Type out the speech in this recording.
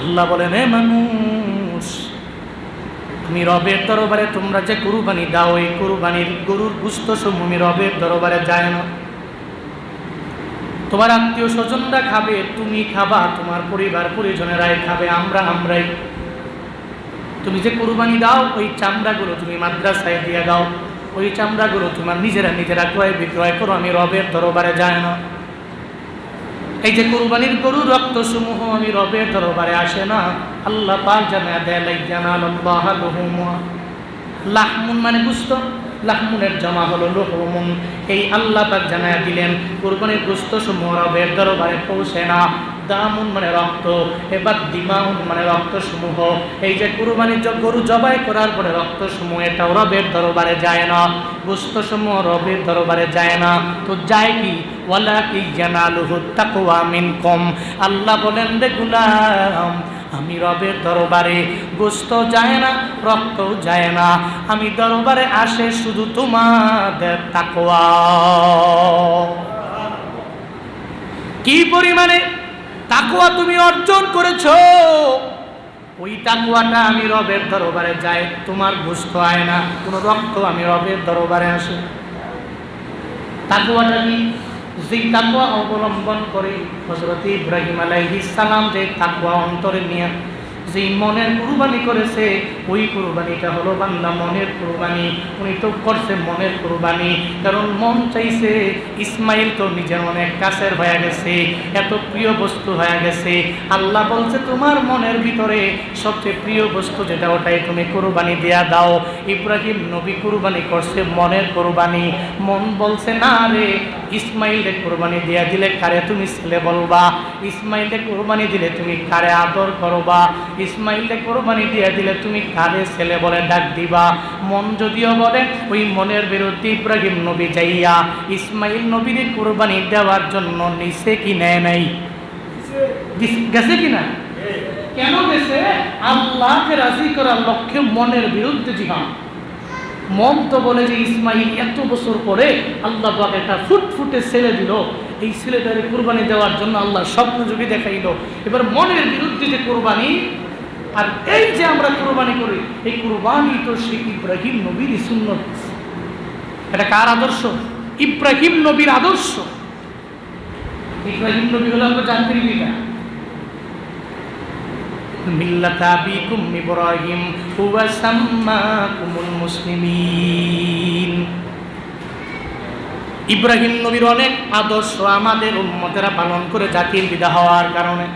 আল্লাহ বলেন, হে মানুষ, আমি রবের দরবারে তোমরা যে কুরবানি দাও, এই কুরবানির গরুর গোশত সমূহ আমি রবের দরবারে যায় না। তোমার আত্মীয় স্বজনরা খাবে, তুমি খাবা, তোমার পরিবার পরিজনেরাই খাবে, আমরাই। তুমি যে কুরবানি দাও ওই চামড়াগুলো তুমি মাদ্রাসায় দিয়ে দাও, ওই চামড়াগুলো তোমার নিজেরা ক্রয় বিক্রয় করো, আমি রবের দরবারে যায় না। এই যে কুরবানির গরুর রক্ত সমূহ আমি রবের দরবারে আসে না। আল্লাহ পাক জানায়া দেয়, লা ইয়ানালুল্লাহা লুহুমুহা, লাহমুন মানে গোশত, লাহমুনের জমা হলো লুহুমুন। এই আল্লাহ পাক জানায়া দিলেন কুরবানির গোশত সমূহ রবের দরবারে পৌঁছে না। দামুন মানে রক্ত, এবার দিমাউন মানে রক্ত সমূহ। এই যে কুরবানির গরু জবাই করার পরে রক্ত সমূহ, এটাও রবের দরবারে যায় না, গোশত সমূহ রবের দরবারে যায় না। তো যায় কি? ওয়ালাকি ইয়ানালুহু তাকওয়া মিনকুম। আল্লাহ বলেন, রে গোলাম, আমি রবের দরবারে গোশত যায় না, রক্তও যায় না, আমি দরবারে আসে শুধু তোমাদের তাকওয়া। কি পরিমাণে তাকওয়া তুমি অর্জন করেছো, ওই তাকওয়াটা আমি রবের দরবারে যাই। তোমার গোশত আয় না, কোনো রক্ত আমি রবের দরবারে আসে। তাকওয়াটা কি? যে তাকওয়া অবলম্বন করে হযরত ইব্রাহিম আলাইহিস সালাম যে তাকওয়া অন্তরে নিয়ে যে মনের কুরবানি করেছে, ওই কুরবানিটা হলো বান্দা মনের কুরবানি। উনি তো করছে মনের কুরবানি, কারণ মন চাইছে। ইসমাইল তো নিজের অনেক কাছের হয়ে গেছে, এত প্রিয় বস্তু হয়ে গেছে। আল্লাহ বলছে, তোমার মনের ভিতরে সবচেয়ে প্রিয় বস্তু যেটা, ওটাই তুমি কুরবানি দেয়া দাও। ইব্রাহিম নবী কুরবানি করছে মনের কুরবানি। মন বলছে, না রে, ইসমাইলকে কুরবানি দেয়া দিলে কারে তুমি ছেলে বলবা, ইসমাইলকে কুরবানি দিলে তুমি কারে আদর করবা, ইসমাইলকে কোরবানি দিয়ে দিলে তুমি কারে ছেলে বলে ডাক দিবা। মন যদিও বলে, ওই মনের বিরুদ্ধে ইব্রাহিম নবী যাইয়া ইসমাইল নবীর কোরবানি দেওয়ার জন্য নিছে কি নেয় নাই? গেছে কিনা? কেন গেছে? আল্লাহকে রাজি করার লক্ষ্যে মনের বিরুদ্ধে জিহাদ। মন তো বলে যে ইসমাইল এত বছর পরে আল্লাহ পাক একটা ফুটফুটে ছেলে দিল, এই ছেলেটারে কুরবানি দেওয়ার জন্য আল্লাহ স্বপ্ন যোগে দেখাইল। এবার মনের বিরুদ্ধে যে কুরবানি, আর এই যে আমরা কুরবানি করি, এই কুরবানি তো সেই ইব্রাহিম নবীর সুন্নত। এটা কার আদর্শ? ইব্রাহিম নবীর আদর্শ। ইব্রাহিম নবী হলো আমরা জাতির পিতা। মিল্লাতা আবিকুম ইব্রাহিম হুয়া সাম্মাকুমুল মুসলিমিন। ইব্রাহিম নবীর অনেক আদর্শ আমাদের উম্মতেরা পালন করে জাতির পিতা হওয়ার কারণে